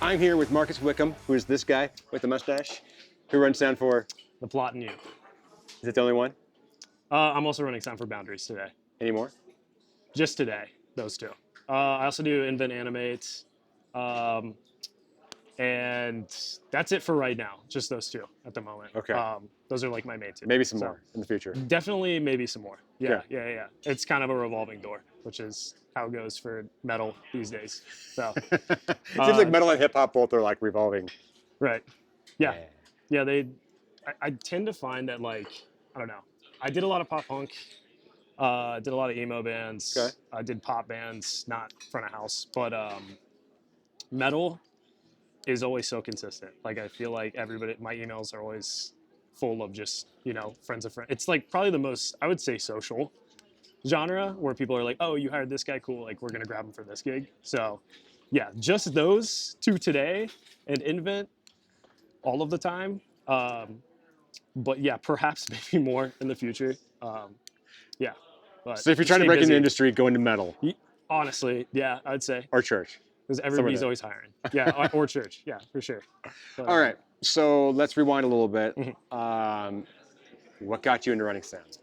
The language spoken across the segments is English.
I'm here with Marcus Wickham, who is this guy with the mustache, who runs sound for. The Plot and You. Is it the only one? I'm also running Sound for Boundaries today. Any more? Just today, those two. I also do Invent Animate, um, and that's it for right now. Just those two at the moment. Okay. Those are like my main two. Maybe some So, more in the future. Definitely, maybe some more. Yeah. Yeah. It's kind of a revolving door, which is how it goes for metal these days. So, It seems like metal and hip hop both are like revolving. right. Yeah. I tend to find that, like, I don't know. I did a lot of pop punk. Did a lot of emo bands. Okay. I did pop bands, not front of house, but metal is always so consistent. Like, I feel like everybody, my emails are always full of just, friends of friends. It's like probably the most, I would say, social genre where people are like, oh, you hired this guy, cool. Like, we're gonna grab him for this gig. So, yeah, just those two today and Invent all of the time. But yeah, perhaps maybe more in the future. Yeah. But So if you're trying to stay break into busy. the industry, go into metal Honestly, yeah, I'd say. or church. Because everybody's there. always hiring. Yeah, or church. Yeah, for sure. But, All right. So let's rewind a little bit. Mhm. What got you into running sound?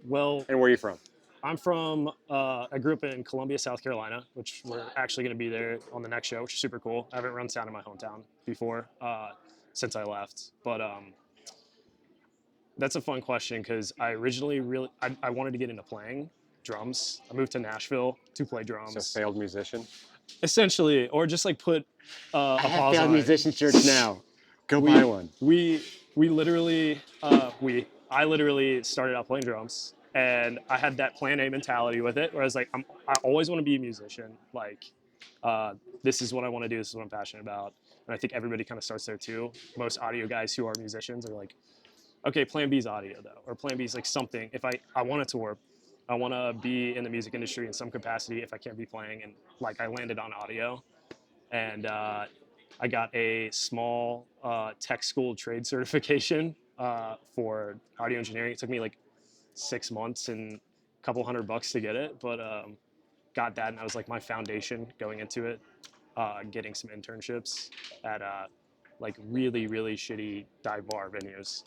Well, And where are you from? I'm from, I grew up in Columbia, South Carolina, which we're actually going to be there on the next show, which is super cool. I haven't run sound in my hometown before since I left. But that's a fun question because I originally I wanted to get into playing drums. I moved to Nashville to play drums. So failed musician. Essentially, or just like put a pause failed on musician church now. Go we, buy one. We literally I literally started out playing drums, and I had that plan A mentality with it, where I was like, I always want to be a musician. Like, this is what I want to do. This is what I'm passionate about. And I think everybody kind of starts there too. Most audio guys who are musicians are like, okay, plan B is audio though, or plan B is like something. If I want it to work, I want to be in the music industry in some capacity if I can't be playing. And like I landed on audio, and I got a small tech school trade certification for audio engineering. It took me like 6 months and a couple $100 to get it, but got that, and that was like my foundation going into it. Getting some internships at like really shitty dive bar venues,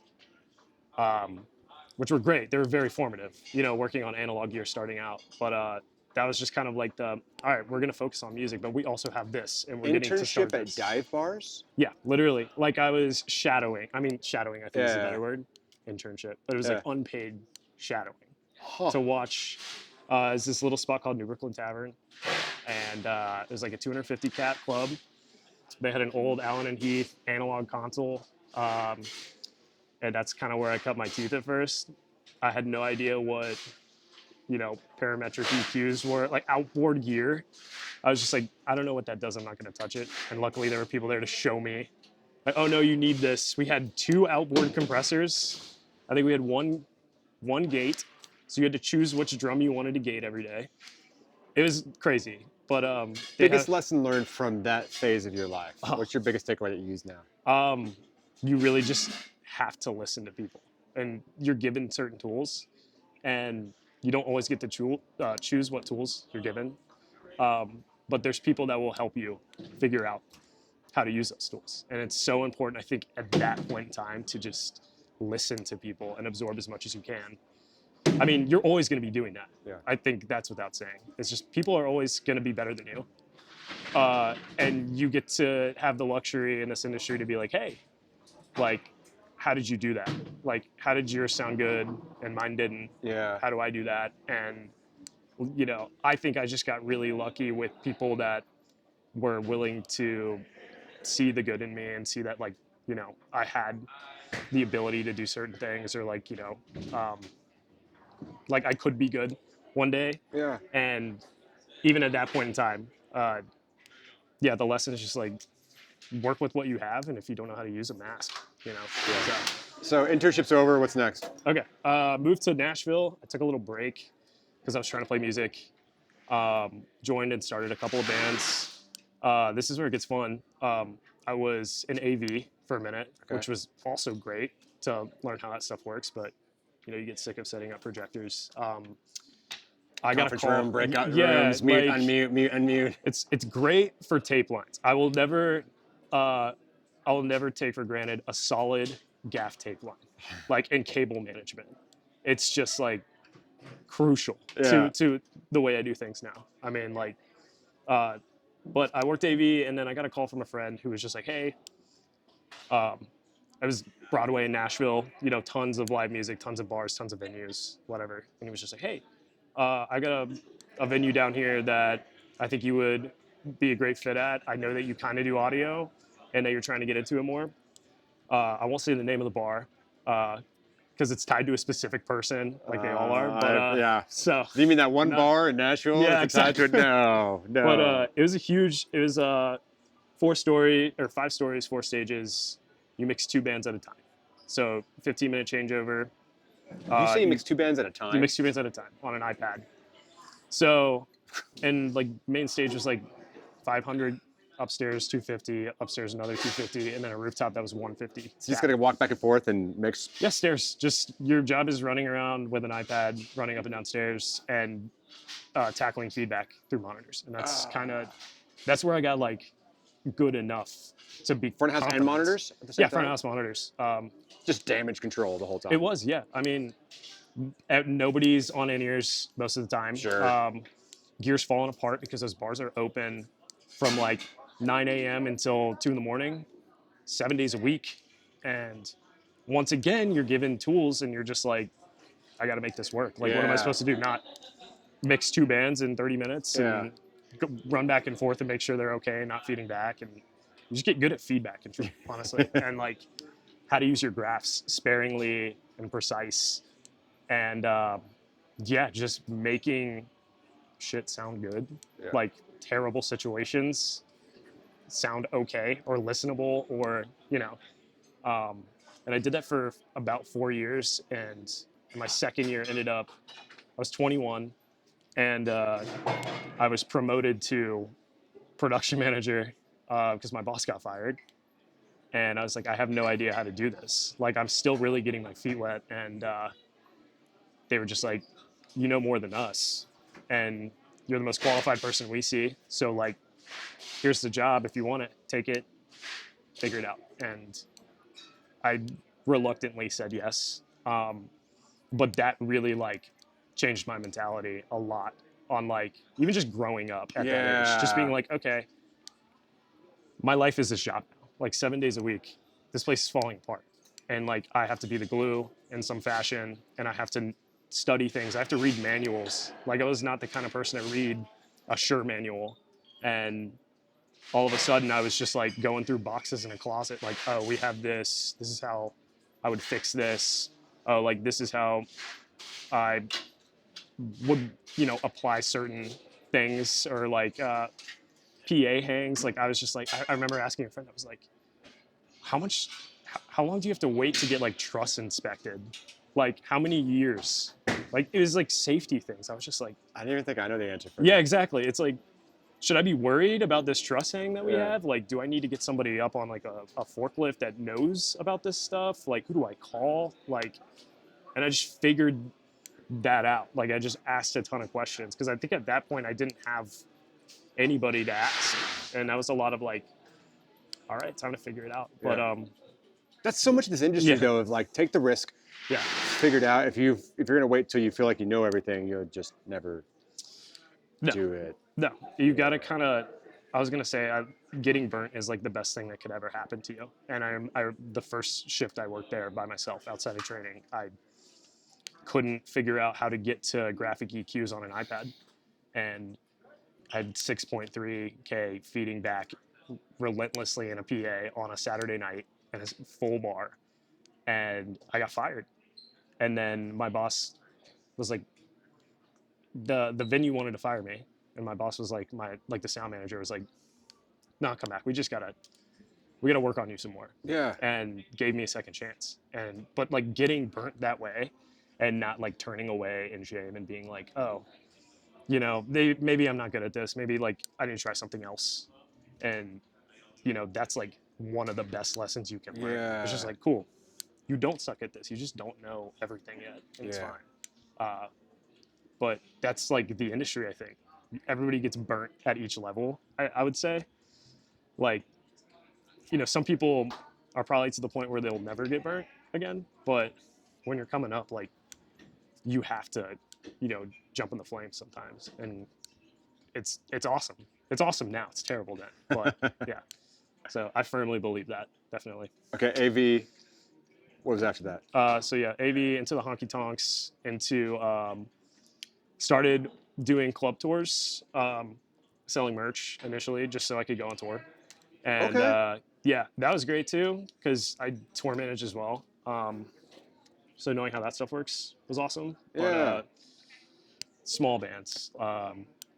which were great. They were very formative, working on analog gear starting out. But that was just kind of like all right, we're going to focus on music, but we also have this, and we're getting to start Internship at this. dive bars? Yeah, literally. Like I was shadowing. I mean, shadowing, I think is a better Yeah. word. Internship. But it was like unpaid shadowing. Huh. To watch, is this little spot called New Brooklyn Tavern. And it was like a 250 cat club. They had an old Allen and Heath analog console. And that's kind of where I cut my teeth at first. I had no idea what, parametric EQs were, like outboard gear. I was just like, I don't know what that does. I'm not going to touch it. And luckily there were people there to show me. Like, oh no, you need this. We had 2 outboard compressors. I think we had one gate. So you had to choose which drum you wanted to gate every day. It was crazy. But biggest lesson learned from that phase of your life? What's your biggest takeaway that you use now? You really just have to listen to people, and you're given certain tools, and you don't always get to choose what tools you're given. But there's people that will help you figure out how to use those tools, and it's so important, I think, at that point in time to just listen to people and absorb as much as you can. I mean, you're always going to be doing that. Yeah. I think that's without saying. It's just people are always going to be better than you. And you get to have the luxury in this industry to be like, hey, like, how did you do that? Like, how did yours sound good and mine didn't? Yeah. How do I do that? And, I think I just got really lucky with people that were willing to see the good in me and see that, like, I had the ability to do certain things, or like, like I could be good one day. Yeah. And even at that point in time, the lesson is just like work with what you have, and if you don't know how to use them, ask. Yeah. So internship's over. What's next? Okay. Moved to Nashville. I took a little break because I was trying to play music. Joined and started a couple of bands. This is where it gets fun. I was in AV for a minute, which was also great to learn how that stuff works, but you get sick of setting up projectors. I got a Conference call. room, breakout Yeah, rooms, mute, like, unmute, mute, unmute. It's great for tape lines. I will never take for granted a solid gaff tape line, like in cable management. It's just like crucial Yeah. to the way I do things now. I mean, like, but I worked AV, and then I got a call from a friend who was just like, "Hey, I was Broadway in Nashville, you know, tons of live music, tons of bars, tons of venues, whatever." And he was just like, "Hey, I got a venue down here that I think you would be a great fit at. I know that you kind of do audio, and that you're trying to get into it more. I won't say the name of the bar because it's tied to a specific person, like they all are. But yeah. so Do you mean that one no. bar in Nashville? Yeah, It's tied to it? exactly. No, no. But it was a huge. It was 4 story or 5 stories, 4 stages. You mix 2 bands at a time. So 15-minute changeover. you say you mix 2 bands at a time? You mix 2 bands at a time on an iPad. So, and like main stage was like 500 upstairs, 250 upstairs, another 250, and then a rooftop that was 150. So you just got to walk back and forth and mix. Yeah, stairs. Just your job is running around with an iPad, running up and down stairs, and tackling feedback through monitors. And that's where I got like good enough to be Front of house and confident. monitors at the same Yeah, time? front of house monitors. Just damage control the whole time. It was, yeah. I mean, nobody's on in-ears most of the time. Sure. Gear's falling apart because those bars are open from like 9 a.m. until 2 in the morning, 7 days a week. And once again, you're given tools and you're just like, I got to make this work. Like, what am I supposed to do? Not mix 2 bands in 30 minutes and run back and forth and make sure they're okay, not feeding back. And you just get good at feedback control, honestly. And like how to use your graphs sparingly and precise. And yeah, just making shit sound good. Yeah. Like terrible situations sound okay or listenable or, you know. And I did that for about 4 years. And in my second year ended up, I was 21 and I was promoted to production manager because my boss got fired. And I was like, I have no idea how to do this. Like, I'm still really getting my feet wet. And they were just like, you know more than us. And you're the most qualified person we see. So, like, here's the job. If you want it, take it, figure it out. And I reluctantly said yes. But that really, like, changed my mentality a lot on, like, even just growing up at that age. Just being like, okay, my life is this job now. Like 7 days a week, this place is falling apart. And like, I have to be the glue in some fashion and I have to study things. I have to read manuals. Like I was not the kind of person to read a Shure manual. And all of a sudden I was just like going through boxes in a closet. Like, oh, we have this. This is how I would fix this. Oh, like this is how I would, you know, apply certain things or like, PA hangs. Like I was just like, I remember asking a friend, I was like, how long do you have to wait to get like truss inspected? Like how many years? Like it was like safety things. I was just like, I didn't even think I know the answer for yeah, that. exactly. It's like, should I be worried about this truss hang that we have? Like, do I need to get somebody up on like a forklift that knows about this stuff? Like, who do I call? Like, and I just figured that out. Like I just asked a ton of questions because I think at that point I didn't have anybody to ask, and that was a lot of like, all right, time to figure it out. But that's so much of this industry though, of like take the risk, figure it out. If you're gonna wait till you feel like you know everything, you'll just never do it. No, you gotta kind of. I was gonna say, getting burnt is like the best thing that could ever happen to you. And the first shift I worked there by myself outside of training, I couldn't figure out how to get to graphic EQs on an iPad, and I had 6.3K feeding back relentlessly in a PA on a Saturday night in a full bar. And I got fired. And then my boss was like, the venue wanted to fire me. And my boss was like, the sound manager was like, no, come back. We gotta work on you some more. Yeah. And gave me a second chance. But like getting burnt that way and not like turning away in shame and being like, oh, you know, maybe I'm not good at this. Maybe like I need to try something else. And, you know, that's like one of the best lessons you can learn. Yeah. It's just like, cool, you don't suck at this. You just don't know everything yet. And it's fine. but that's like the industry. I think everybody gets burnt at each level. I would say, like, some people are probably to the point where they'll never get burnt again. But when you're coming up, like, you have to, jump in the flames sometimes, and it's awesome. It's awesome now. It's terrible then, but yeah. So I firmly believe that, definitely. Okay, AV. What was after that? So yeah, AV into the honky tonks, into started doing club tours, selling merch initially, just so I could go on tour. And Okay. yeah, that was great too, because I tour manage as well. So knowing how that stuff works was awesome. But Yeah. small bands,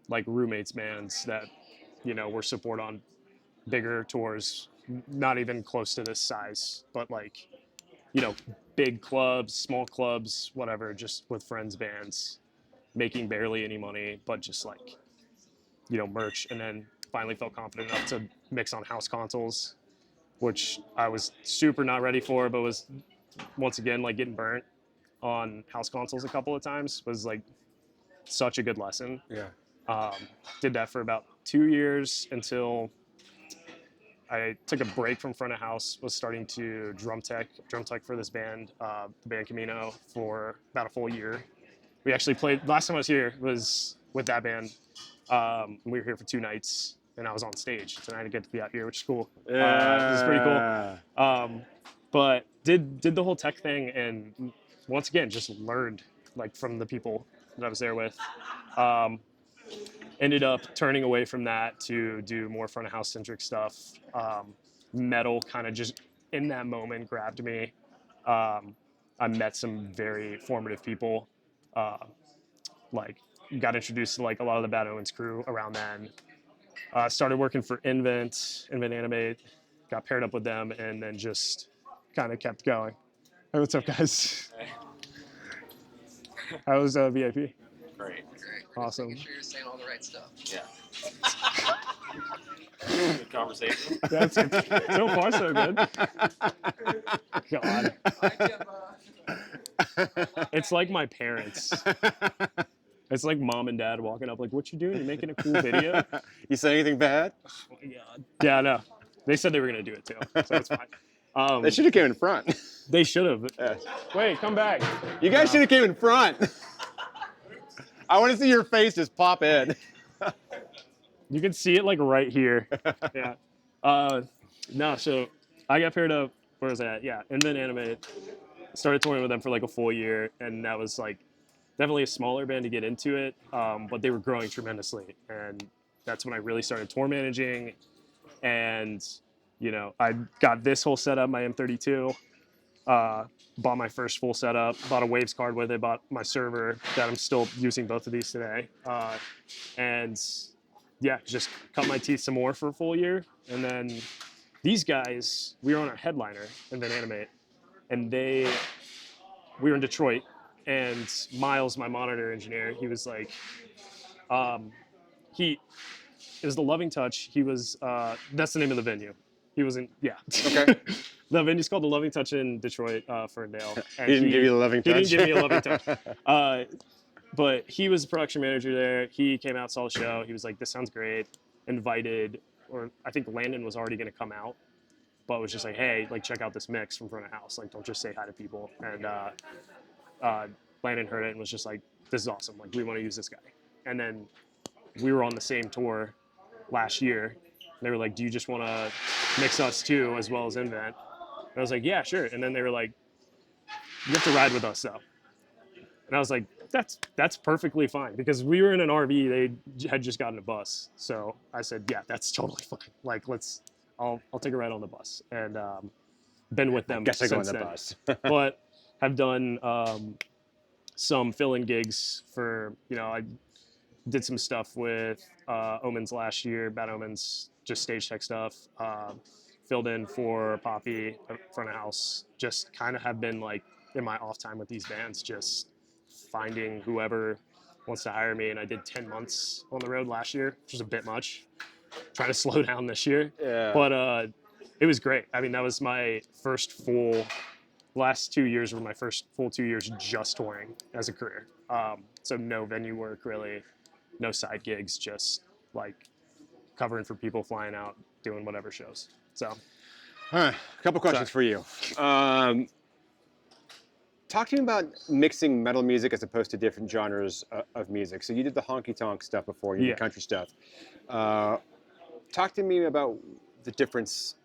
like roommates bands that, were support on bigger tours, not even close to this size, but like, big clubs, small clubs, whatever, just with friends bands, making barely any money, but just like, merch. And then finally felt confident enough to mix on house consoles, which I was super not ready for, but was once again like getting burnt on house consoles a couple of times was like such a good lesson. Yeah. Did that for about 2 years until I took a break from front of house, was starting to drum tech for this band, the band Camino, for about a full year. We actually played, last time I was here was with that band. We were here for 2 nights, and I was on stage tonight. I get to be out here, which is cool. This is pretty cool. But did the whole tech thing, and once again, just learned like from the people that I was there with. Ended up turning away from that to do more front of house centric stuff. Metal kind of just in that moment grabbed me. I met some very formative people. Like got introduced to like a lot of the Bad Omens crew around then. Started working for Invent Animate, got paired up with them, and then just kind of kept going. Hey, what's up, guys? Hey. How was VIP? Great. Awesome. Making sure you're saying all the right stuff. Yeah. Good conversation. That's so far so good. God, it's like my parents. It's like mom and dad walking up, like, "What you doing? You making a cool video?" You say anything bad? Oh my God. Yeah, no. They said they were gonna do it too, so it's fine. They should have came in front. They should have. Yeah. Wait, come back. You guys should have came in front. I want to see your face just pop in. You can see it like right here. Yeah. No, so I got paired up. Where was I at? Yeah, Invent Animate. Started touring with them for like a full year, and that was like definitely a smaller band to get into it, but they were growing tremendously, and that's when I really started tour managing. And I got this whole setup, my M32. Bought my first full setup, bought a Waves card with it, bought my server that I'm still using both of these today. And yeah, just cut my teeth some more for a full year. And then these guys, we were on our headliner and then Animate, and we were in Detroit, and Miles, my monitor engineer, he was like, it was the Loving Touch. He was, that's the name of the venue. He wasn't, yeah. Okay. The venue's called the Loving Touch in Detroit, Ferndale. And He didn't give you the loving touch? He didn't give me a loving touch. But he was the production manager there. He came out, saw the show. He was like, "This sounds great." Invited, or I think Landon was already going to come out, but was just like, "Hey, like check out this mix from front of house. Like, don't just say hi to people." And Landon heard it and was just like, "This is awesome. Like, we want to use this guy." And then we were on the same tour last year. They were like, "Do you just want to mix us too, as well as Invent?" And I was like, "Yeah, sure." And then they were like, "You have to ride with us, though." And I was like, "That's perfectly fine," because we were in an RV. They had just gotten a bus, so I said, "Yeah, that's totally fine. Like, I'll take a ride on the bus." And been with them Guess I go on since the then. bus. But have done some fill-in gigs for, I did some stuff with Omens last year, Bad Omens, just stage tech stuff. Filled in for Poppy, front of house. Just kind of have been like in my off time with these bands, just finding whoever wants to hire me. And I did 10 months on the road last year, which was a bit much. Trying to slow down this year. Yeah. But it was great. I mean, that was my first full last 2 years were my first full 2 years just touring as a career. So no venue work really, no side gigs, just like covering for people, flying out, doing whatever shows. So, All right, a couple questions for you. Talk to me about mixing metal music as opposed to different genres of music. So you did the honky tonk stuff before, you did country stuff. Talk to me about the difference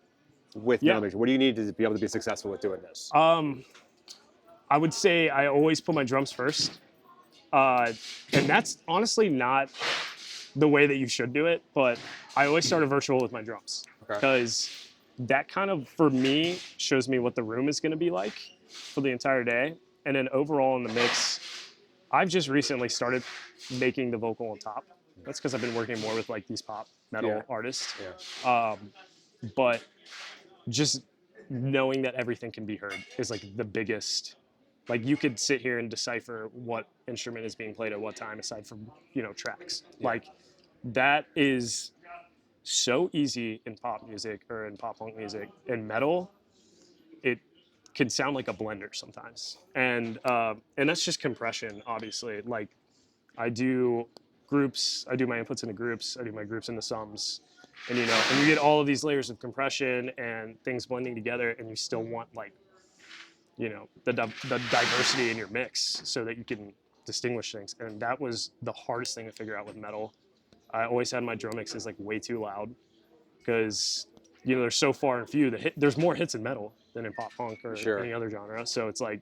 with metal music. What do you need to be able to be successful with doing this? I would say I always put my drums first. And that's honestly not the way that you should do it, but I always start a virtual with my drums. Because that kind of, for me, shows me what the room is going to be like for the entire day. And then overall in the mix, I've just recently started making the vocal on top. That's because I've been working more with like these pop metal artists. But just knowing that everything can be heard is like the biggest. Like you could sit here and decipher what instrument is being played at what time aside from, tracks. Like that is so easy in pop music or in pop punk music. In metal, it can sound like a blender sometimes. And that's just compression, obviously. Like I do groups, I do my inputs into groups, I do my groups into sums. And and you get all of these layers of compression and things blending together, and you still want like the diversity in your mix so that you can distinguish things. And that was the hardest thing to figure out with metal. I always had my drum mixes like way too loud because they're so far and few. There's more hits in metal than in pop punk or any other genre. So it's like,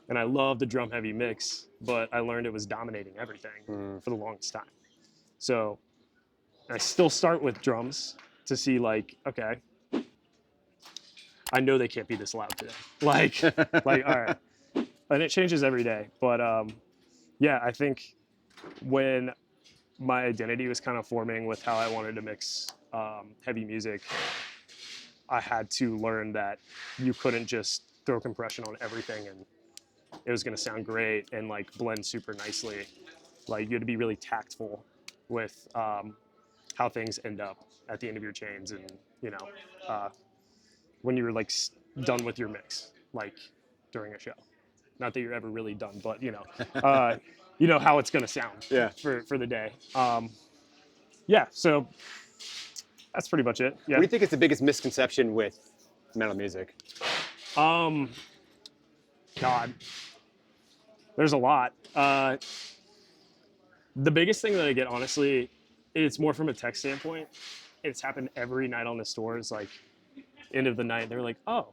and I love the drum heavy mix, but I learned it was dominating everything for the longest time. So I still start with drums to see like, okay, I know they can't be this loud today. Like, all right. And it changes every day. But I think when my identity was kind of forming with how I wanted to mix heavy music, I had to learn that you couldn't just throw compression on everything and it was going to sound great and like blend super nicely. Like you had to be really tactful with how things end up at the end of your chains and, when you're like done with your mix, like during a show. Not that you're ever really done, but how it's gonna sound for the day. So that's pretty much it. Yeah. What do you think is the biggest misconception with metal music? God, there's a lot. The biggest thing that I get, honestly, it's more from a tech standpoint. It's happened every night on the stores, like end of the night, they're like, oh,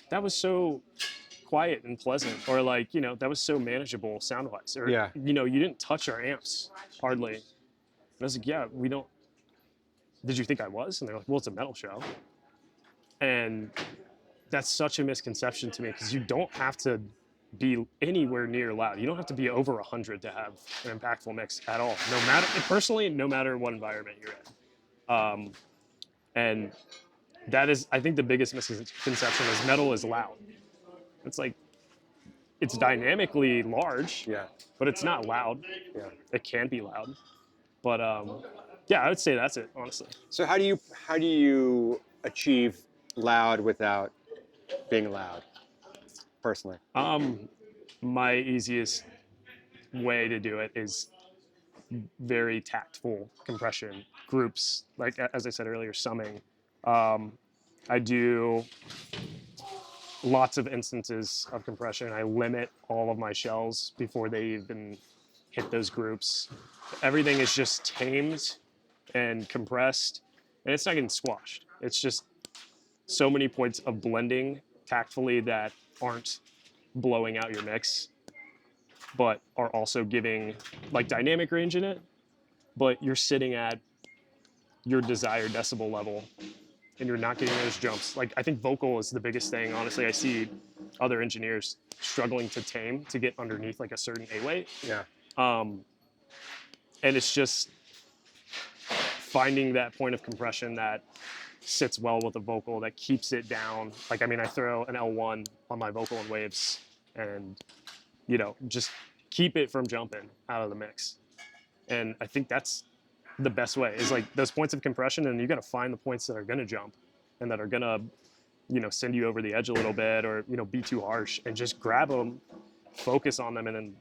that was so quiet and pleasant, or like, that was so manageable sound-wise, or, you didn't touch our amps hardly. And I was like, yeah, we don't, did you think I was? And they're like, well, it's a metal show. And that's such a misconception to me because you don't have to be anywhere near loud. You don't have to be over 100 to have an impactful mix at all. No matter what environment you're in. And that is, I think the biggest misconception is metal is loud. It's like, it's dynamically large, but it's not loud. It can be loud. But I would say that's it, honestly. So how do you achieve loud without being loud, personally? My easiest way to do it is very tactful compression groups, like as I said earlier, summing. I do lots of instances of compression. I limit all of my shells before they even hit those groups. Everything is just tamed and compressed, and it's not getting squashed. It's just so many points of blending tactfully that aren't blowing out your mix, but are also giving like dynamic range in it, but you're sitting at your desired decibel level and you're not getting those jumps. Like I think vocal is the biggest thing. Honestly, I see other engineers struggling to tame to get underneath like a certain A weight. And it's just finding that point of compression that sits well with the vocal, that keeps it down. Like, I mean, I throw an L1 on my vocal and waves and, just keep it from jumping out of the mix. And I think that's the best way is like those points of compression, and you got to find the points that are going to jump and that are going to send you over the edge a little bit or, be too harsh, and just grab them, focus on them, and then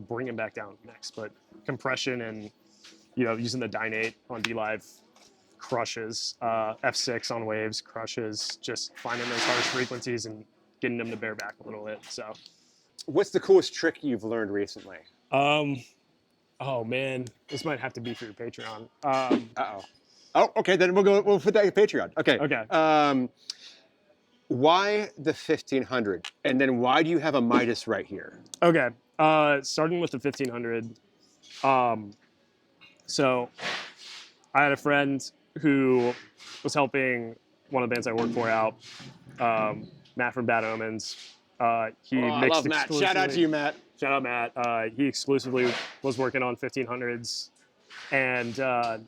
bring them back down next. But compression and, using the Dynate on D-Live crushes, F6 on waves crushes, just finding those harsh frequencies and getting them to bear back a little bit. So, what's the coolest trick you've learned recently? Oh man, this might have to be for your Patreon. Oh, okay, then we'll put that in Patreon. Okay. Okay. Why the 1500? And then why do you have a Midas right here? Okay. Starting with the 1500. So I had a friend who was helping one of the bands I work for out, Matt from Bad Omens. He mixed I love Matt. Shout out to you, Matt. Shout out, Matt. He exclusively was working on 1500s, and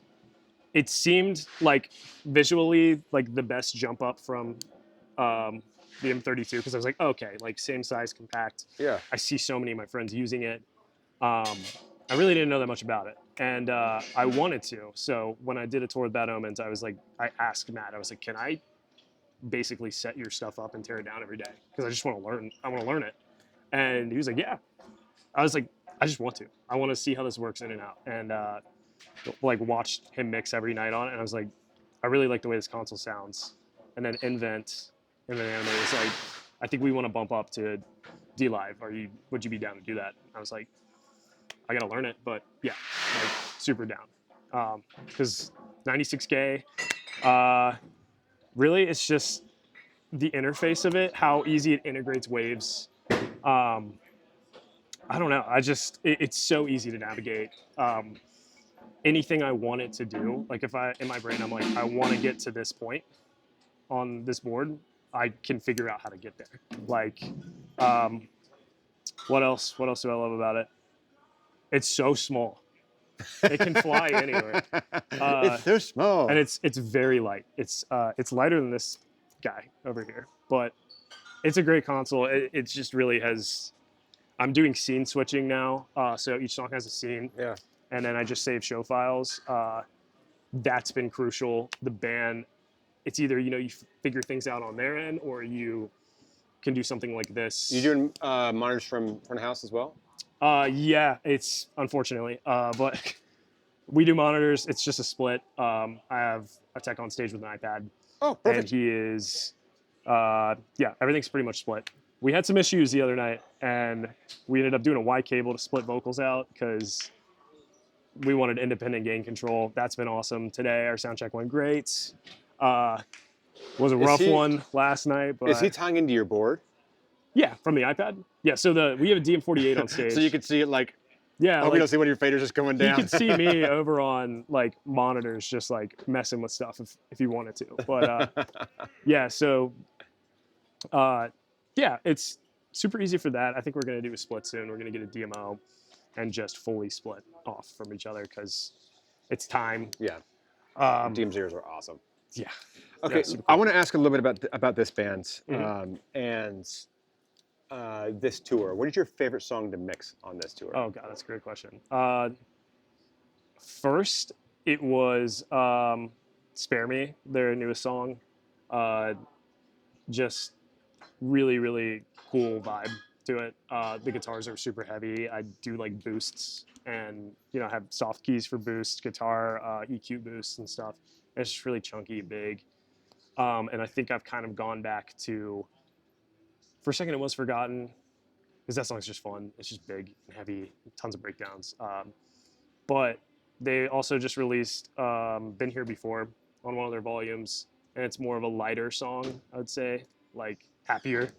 it seemed like visually like the best jump up from the M32, because I was like, okay, like same size, compact. Yeah. I see so many of my friends using it. I really didn't know that much about it, and I wanted to. So when I did a tour with Bad Omens, I asked Matt, I was like, can I basically set your stuff up and tear it down every day? Because I just want to learn. I want to learn it. And he was like, yeah. I was like, I just want to. I want to see how this works in and out. And watched him mix every night on it. And I was like, I really like the way this console sounds. And then Invent Anime was like, I think we want to bump up to D-Live. Would you be down to do that? I was like, I got to learn it. But yeah, like super down. Because 96K, really, it's just the interface of it, how easy it integrates waves. I don't know. It's so easy to navigate. Anything I want it to do, like if in my brain, I'm like, I want to get to this point on this board, I can figure out how to get there. Like, what else do I love about it? It's so small. It can fly anywhere. It's so small. And it's very light. It's lighter than this guy over here, but it's a great console. It just really has. I'm doing scene switching now, so each song has a scene. Yeah. And then I just save show files. That's been crucial. The band, it's either you figure things out on their end, or you can do something like this. You doing monitors from front of house as well? Yeah, it's unfortunately, but we do monitors. It's just a split. I have a tech on stage with an iPad. Oh, perfect. And he is, everything's pretty much split. We had some issues the other night, and we ended up doing a Y cable to split vocals out because we wanted independent gain control. That's been awesome. Today, our sound check went great. Was a rough one last night. But is he tying into your board? Yeah, from the iPad. Yeah, so we have a DM48 on stage. So you can see it like. Yeah. We don't see one of your faders just going down. You could see me over on like monitors, just like messing with stuff if you wanted to. But yeah, so yeah, it's super easy for that. I think we're gonna do a split soon. We're gonna get a DMO and just fully split off from each other because it's time. Yeah. DM0s are awesome. Yeah. Okay, yeah, cool. I want to ask a little bit about this band and this tour. What is your favorite song to mix on this tour? Oh God, that's a great question. First, it was "Spare Me," their newest song. Just really, really cool vibe to it. The guitars are super heavy. I do like boosts, and have soft keys for boost, guitar, EQ boosts and stuff. It's just really chunky, big, and I think I've kind of gone back to. For a second, it was Forgotten, because that song's just fun. It's just big and heavy, tons of breakdowns. But they also just released Been Here Before on one of their volumes, and it's more of a lighter song, I would say, like happier.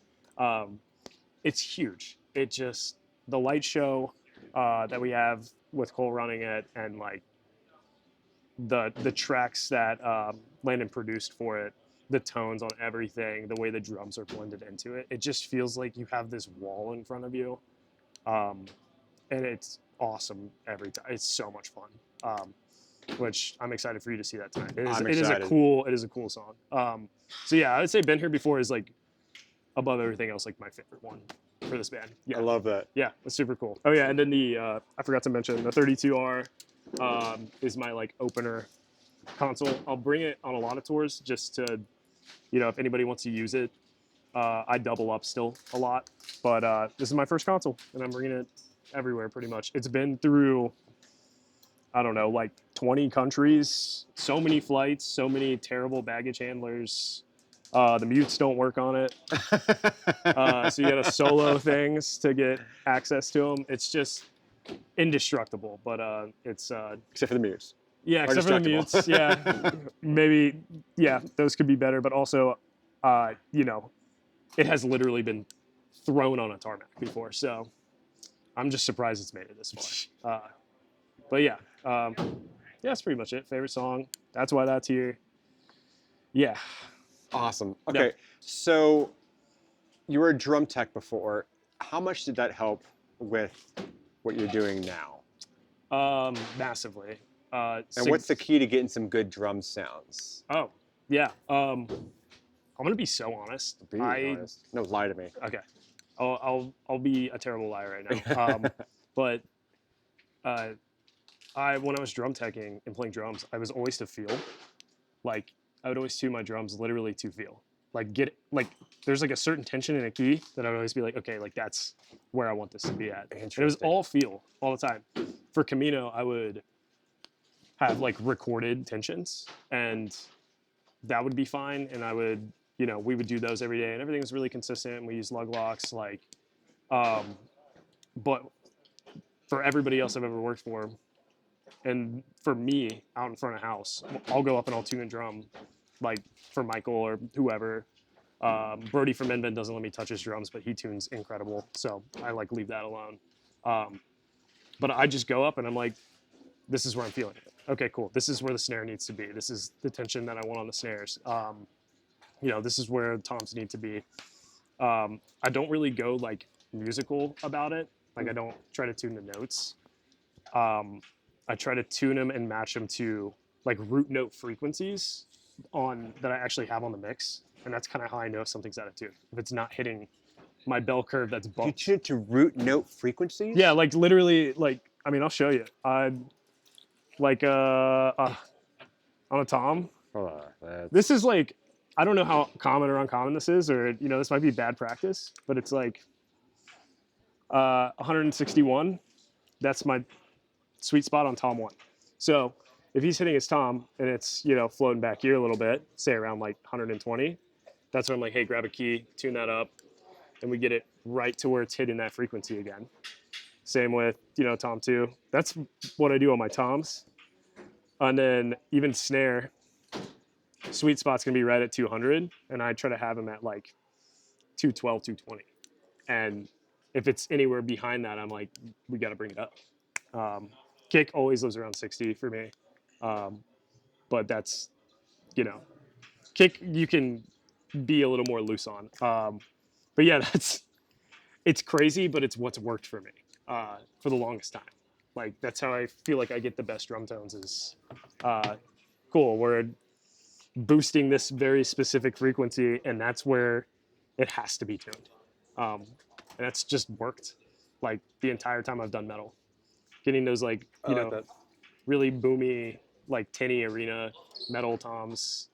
It's huge. It just, the light show that we have with Cole running it, and like the tracks that Landon produced for it, the tones on everything, the way the drums are blended into it, it just feels like you have this wall in front of you, and it's awesome every time. It's so much fun, which I'm excited for you to see that tonight. It is a cool song. So yeah, I would say Been Here Before is like above everything else, like my favorite one for this band. Yeah, I love that. Yeah, it's super cool. Oh yeah, and then I forgot to mention the 32R is my like opener console. I'll bring it on a lot of tours just to if anybody wants to use it, I double up still a lot. But this is my first console, and I'm bringing it everywhere pretty much. It's been through, I don't know, like 20 countries, so many flights, so many terrible baggage handlers. The mutes don't work on it. So you got to solo things to get access to them. It's just indestructible, but it's... Except for the mutes. Yeah, except for the mutes. Yeah, maybe, yeah, those could be better. But also, it has literally been thrown on a tarmac before. So I'm just surprised it's made it this far. But yeah, that's pretty much it. Favorite song. That's why that's here. Yeah. Awesome. Okay, Yeah. So you were a drum tech before. How much did that help with what you're doing now? Massively. And what's the key to getting some good drum sounds? Oh, yeah. I'm gonna be so honest. Be honest. No, lie to me. Okay. I'll be a terrible liar right now. But when I was drum teching and playing drums, I was always to feel. Like I would always tune my drums literally to feel. There's like a certain tension in a key that I would always be like, okay, like that's where I want this to be at. And it was all feel all the time. For Camino, I would have like recorded tensions, and that would be fine. And I would, we would do those every day, and everything was really consistent. We used lug locks, but for everybody else I've ever worked for, and for me out in front of house, I'll go up and I'll tune a drum, like for Michael or whoever. Brody from Inven doesn't let me touch his drums, but he tunes incredible, so I like leave that alone. But I just go up and I'm like, this is where I'm feeling it. Okay, cool. This is where the snare needs to be. This is the tension that I want on the snares. This is where toms need to be. I don't really go like musical about it. Like I don't try to tune the notes. I try to tune them and match them to like root note frequencies that I actually have on the mix. And that's kind of how I know if something's out of tune. If it's not hitting my bell curve that's bumped. You tune it to root note frequencies? Yeah, like literally, I'll show you. On a tom. Hold on. This is like, I don't know how common or uncommon this is, or, this might be bad practice, but it's like 161. That's my sweet spot on tom 1. So if he's hitting his tom and it's, floating back here a little bit, say around like 120, that's when I'm like, hey, grab a key, tune that up, and we get it right to where it's hitting that frequency again. Same with, tom 2. That's what I do on my toms. And then even snare, sweet spot's gonna be right at 200, and I try to have them at like 212, 220. And if it's anywhere behind that, I'm like, we gotta bring it up. Kick always lives around 60 for me. But that's, kick you can be a little more loose on. But yeah, it's crazy, but it's what's worked for me for the longest time. Like that's how I feel like I get the best drum tones is cool. We're boosting this very specific frequency, and that's where it has to be tuned. And that's just worked like the entire time I've done metal. Getting those really boomy, like tinny arena metal toms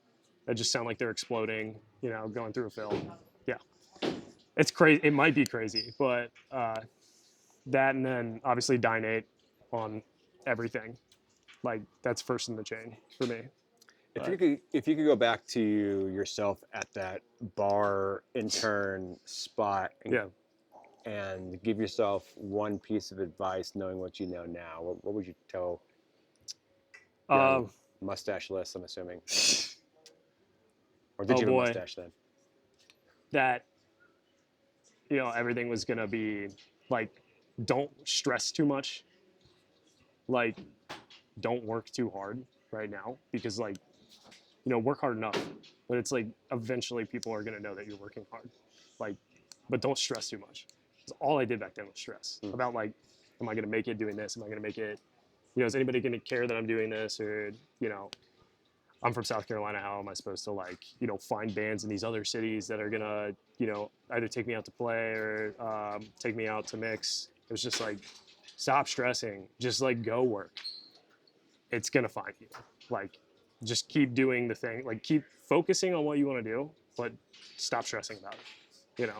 that just sound like they're exploding, going through a fill. Yeah. It's crazy. It might be crazy, but that, and then obviously Dynate on everything. Like that's first in the chain for me. If you could go back to yourself at that bar intern spot and give yourself one piece of advice, knowing what you know now, what would you tell mustache-less, I'm assuming? Or did you have a mustache then? That, everything was going to be like, don't stress too much. Like, don't work too hard right now because work hard enough. But it's like, eventually people are going to know that you're working hard. Like, but don't stress too much. All I did back then was stress about like, am I going to make it doing this? Am I going to make it, is anybody going to care that I'm doing this? Or, I'm from South Carolina. How am I supposed to find bands in these other cities that are going to, either take me out to play or take me out to mix? It was just like, stop stressing. Just like go work. It's going to find you. Like just keep doing the thing, like keep focusing on what you want to do, but stop stressing about it, you know.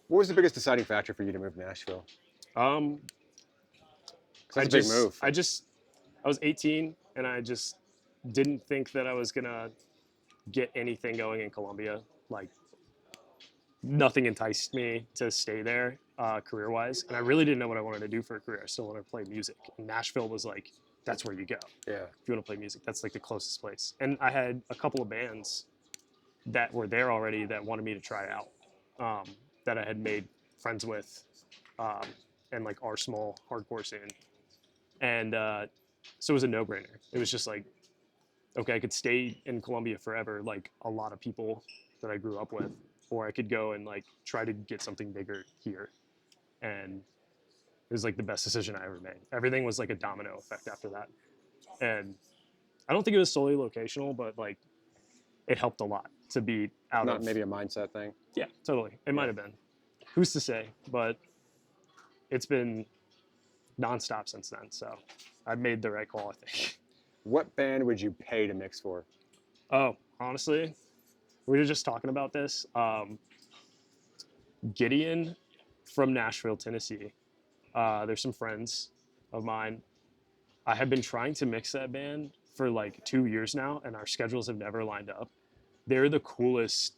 What was the biggest deciding factor for you to move to Nashville? Um, 'Cause that's a big move. I was 18 and I just didn't think that I was gonna get anything going in Columbia. Like nothing enticed me to stay there career-wise, and I really didn't know what I wanted to do for a career. I still wanted to play music. And Nashville was like, that's where you go. Yeah. If you want to play music, that's like the closest place. And I had a couple of bands that were there already that wanted me to try out, that I had made friends with, um, and like our small hardcore scene. And so it was a no-brainer. It was just like, okay, I could stay in Columbia forever, like a lot of people that I grew up with, or I could go and like try to get something bigger here. And it was like the best decision I ever made. Everything was like a domino effect after that. And I don't think it was solely locational, but like it helped a lot to be out Not of. maybe a mindset thing. Yeah, totally. It might have been. Who's to say? But it's been nonstop since then. So I made the right call, I think. What band would you pay to mix for? Oh, honestly, we were just talking about this. Gideon from Nashville, Tennessee. There's some friends of mine. I have been trying to mix that band for like 2 years now, and our schedules have never lined up. They're the coolest,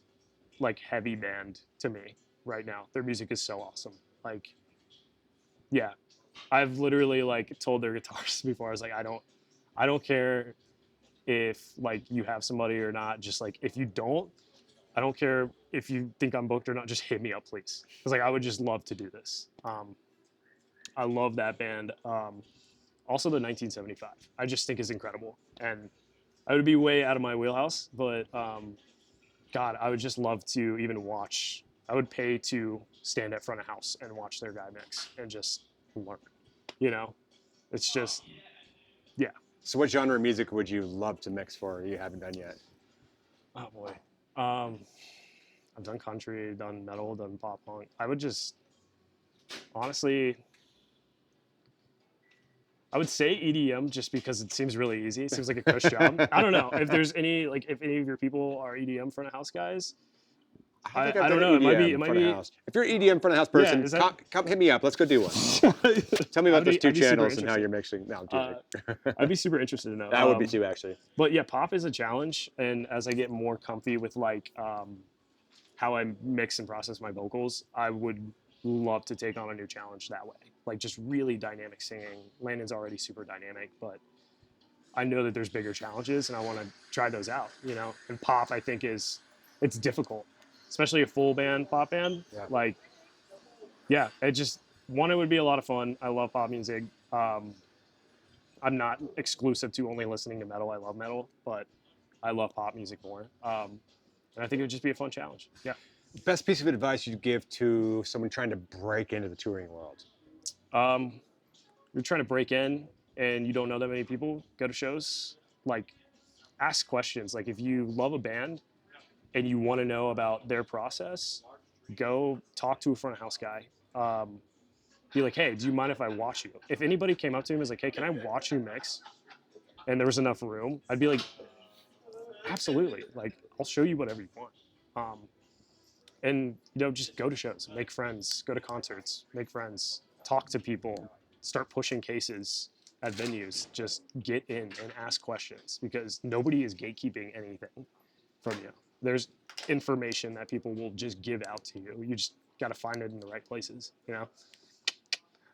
like heavy band to me right now. Their music is so awesome. Like, yeah, I've literally like told their guitarists before. I was like, I don't care if like you have somebody or not. Just like if you don't, I don't care if you think I'm booked or not. Just hit me up, please. Because like I would just love to do this. I love that band. Also, the 1975, I just think is incredible, and I would be way out of my wheelhouse, but God, I would just love to even watch. I would pay to stand at front of house and watch their guy mix and just learn. You know, it's just, yeah. So what genre of music would you love to mix for you haven't done yet? Oh boy. I've done country, done metal, done pop punk. I would just, honestly, I would say EDM just because it seems really easy. It seems like a cush job. I don't know if there's any, like, if any of your people are EDM front of house guys. I don't know. It might be. If you're an EDM front of house person, come hit me up. Let's go do one. Tell me about those two channels and how you're mixing. No, I'm I'd be super interested to know. That would be too, actually. But yeah, pop is a challenge, and as I get more comfy with like how I mix and process my vocals, I would love to take on a new challenge that way. Like just really dynamic singing. Landon's already super dynamic, but I know that there's bigger challenges, and I want to try those out. You know, and pop I think it's difficult. Especially a full band pop band. Yeah. Like, yeah, it would be a lot of fun. I love pop music. I'm not exclusive to only listening to metal. I love metal, but I love pop music more. And I think it would just be a fun challenge. Yeah. Best piece of advice you'd give to someone trying to break into the touring world? You're trying to break in and you don't know that many people, go to shows. Like, ask questions. Like, if you love a band, and you want to know about their process, go talk to a front of house guy. Be like, hey, do you mind if I watch you? If anybody came up to me and was like, hey, can I watch you mix? And there was enough room, I'd be like, absolutely. Like, I'll show you whatever you want. And, you know, just go to shows, make friends, go to concerts, make friends, talk to people, start pushing cases at venues. Just get in and ask questions because nobody is gatekeeping anything from you. There's information that people will just give out to you. You just got to find it in the right places, you know?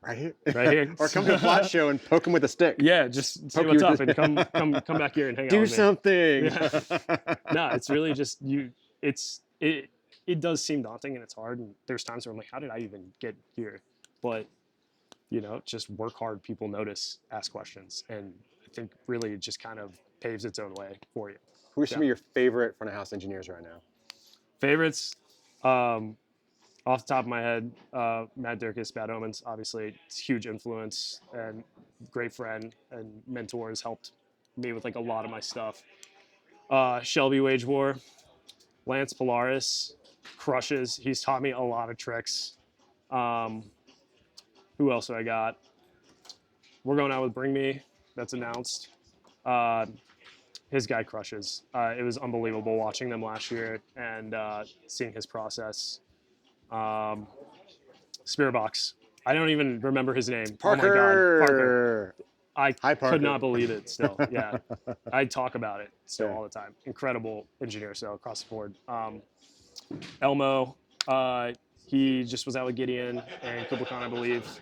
Right here. Right here. Or come to the flat show and poke them with a stick. Yeah, just say what's up and come back here and hang out with me. Do something. Yeah. No, it's really just it does seem daunting and it's hard. And there's times where I'm like, how did I even get here? But, you know, just work hard. People notice, ask questions. And I think really it just kind of paves its own way for you. Who are some of your favorite front of house engineers right now? Favorites, off the top of my head, Matt Durkis, Bad Omens, obviously, it's a huge influence and great friend and mentor, has helped me with like a lot of my stuff. Shelby Wage War, Lance Polaris, crushes. He's taught me a lot of tricks. Who else do I got? We're going out with Bring Me. That's announced. his guy crushes. It was unbelievable watching them last year and seeing his process. Spirit Box. I don't even remember his name. Parker. Oh my God, Parker. Hi, Parker. Could not believe it still. Yeah. I talk about it still Yeah. all the time. Incredible engineer, so across the board. Elmo, he just was out with Gideon and Kublai, I believe.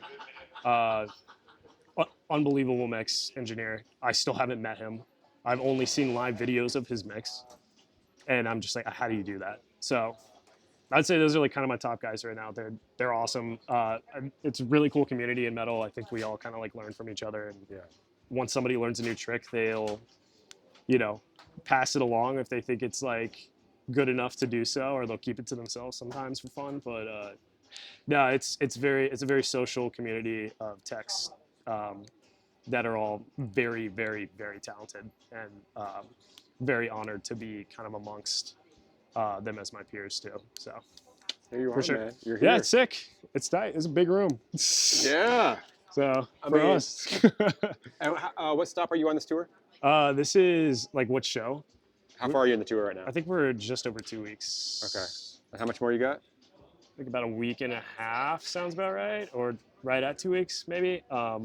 Unbelievable mix engineer. I still haven't met him. I've only seen live videos of his mix. And I'm just like, how do you do that? So I'd say those are like kind of my top guys right now. They're awesome. It's a really cool community in metal. I think we all kind of like learn from each other. And Yeah. once somebody learns a new trick, they'll, you know, pass it along if they think it's like good enough to do so, or they'll keep it to themselves sometimes for fun. But no, it's a very social community of techs that are all very, very, very talented and very honored to be kind of amongst them as my peers too. So There you are, for sure. man. You're here. Yeah, it's sick. It's tight. It's a big room. Yeah. So I for mean, us. And what stop are you on this tour? This is like what show? How far are you in the tour right now? I think we're just over 2 weeks. Okay. And how much more you got? I think about a week and a half sounds about right, or right at 2 weeks maybe. Got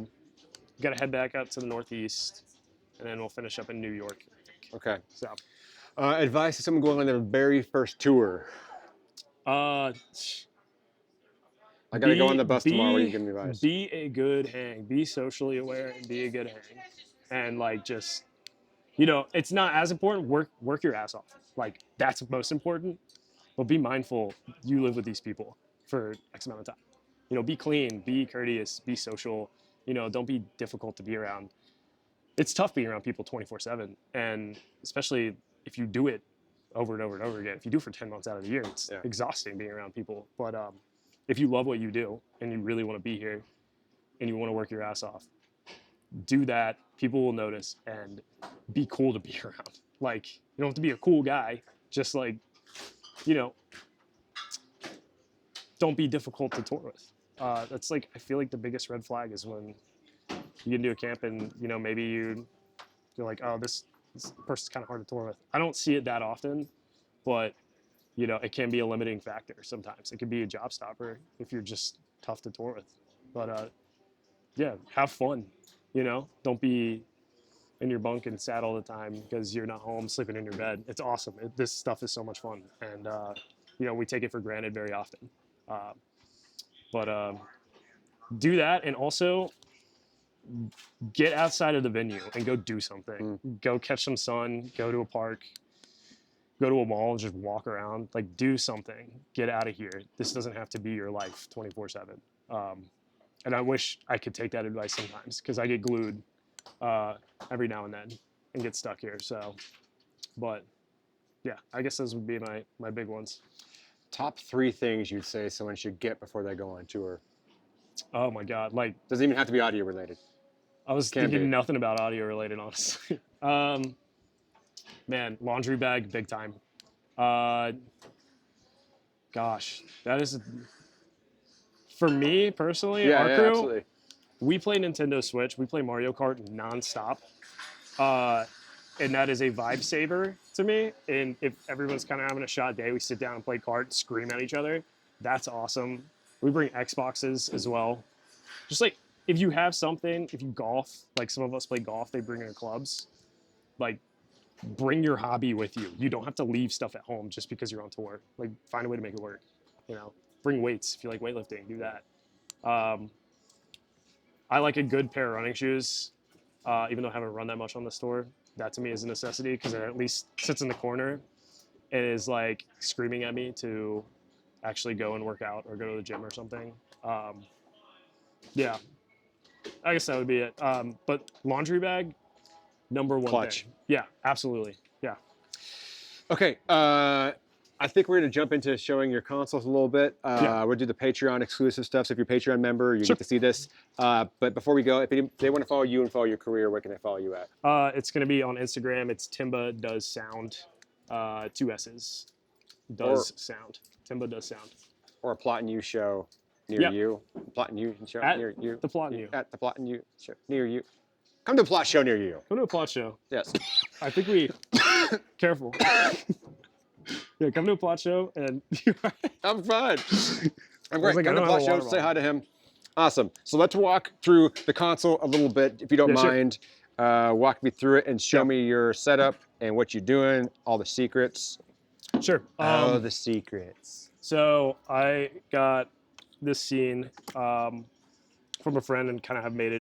to head back up to the Northeast, and then we'll finish up in New York. I think. Okay. So, advice to someone going on their very first tour. uh, I gotta go on the bus tomorrow. What do you give me advice? Be a good hang. Be socially aware and be a good hang. And like just, you know, it's not as important. Work your ass off. Like that's most important. But be mindful. You live with these people for X amount of time. You know, be clean, be courteous, be social. You know, don't be difficult to be around. It's tough being around people 24/7, and especially if you do it over and over and over again. If you do it for 10 months out of the year, it's exhausting being around people. But if you love what you do and you really want to be here and you want to work your ass off, do that. People will notice and be cool to be around. Like, you don't have to be a cool guy. Just like, you know, don't be difficult to tour with. That's like, I feel like the biggest red flag is when you get into a camp and, you know, maybe you're like, oh, this person's kind of hard to tour with. I don't see it that often, but you know, it can be a limiting factor sometimes. It can be a job stopper if you're just tough to tour with. But yeah, have fun. You know, don't be in your bunk and sad all the time because you're not home sleeping in your bed. It's awesome. This stuff is so much fun, and you know, we take it for granted very often. But do that, and also get outside of the venue and go do something. Go catch some sun. Go to a park. Go to a mall and just walk around. Like, do something. Get out of here. This doesn't have to be your life 24/7. And I wish I could take that advice sometimes because I get glued every now and then and get stuck here. So, but yeah, I guess those would be my big ones. Top 3 things you'd say someone should get before they go on tour. Oh my God. Like, doesn't even have to be audio related. I was thinking nothing about audio related, honestly. Man, laundry bag, big time. Gosh, that is, for me personally, our crew, absolutely. We play Nintendo Switch. We play Mario Kart nonstop. And that is a vibe saver to me. And if everyone's kind of having a shot day, we sit down and play kart, scream at each other. That's awesome. We bring Xboxes as well. Just like, if you have something, if you golf, like some of us play golf, they bring in clubs. Like, bring your hobby with you. You don't have to leave stuff at home just because you're on tour. Like, find a way to make it work. You know, bring weights if you like weightlifting. Do that. I like a good pair of running shoes, even though I haven't run that much on this tour. That to me is a necessity because it at least sits in the corner and is like screaming at me to actually go and work out or go to the gym or something. Yeah, I guess that would be it. But laundry bag, number one Clutch. thing. Yeah, absolutely. Yeah. Okay. I think we're going to jump into showing your consoles a little bit. We'll do the Patreon exclusive stuff. So if you're a Patreon member, you get to see this. But before we go, if they want to follow you and follow your career, where can they follow you at? It's going to be on Instagram. It's Timba Does Sound. 2 S's. Does Sound. Timba Does Sound. Or a Plot and You show near you. Plot and You show at near you. The Plot and You. At the Plot and You show near you. Come to a Plot show near you. Come to a Plot show. Yes. I think we careful. Yeah, come to a plot show and I'm fine. I'm great. like, Come I to don't have Plot a Show, water say bottle. hi to him. Awesome. So let's walk through the console a little bit, if you don't Yeah, sure. mind. Walk me through it and show Yeah. me your setup and what you're doing, all the secrets. Sure. The secrets. So I got this scene from a friend and kind of have made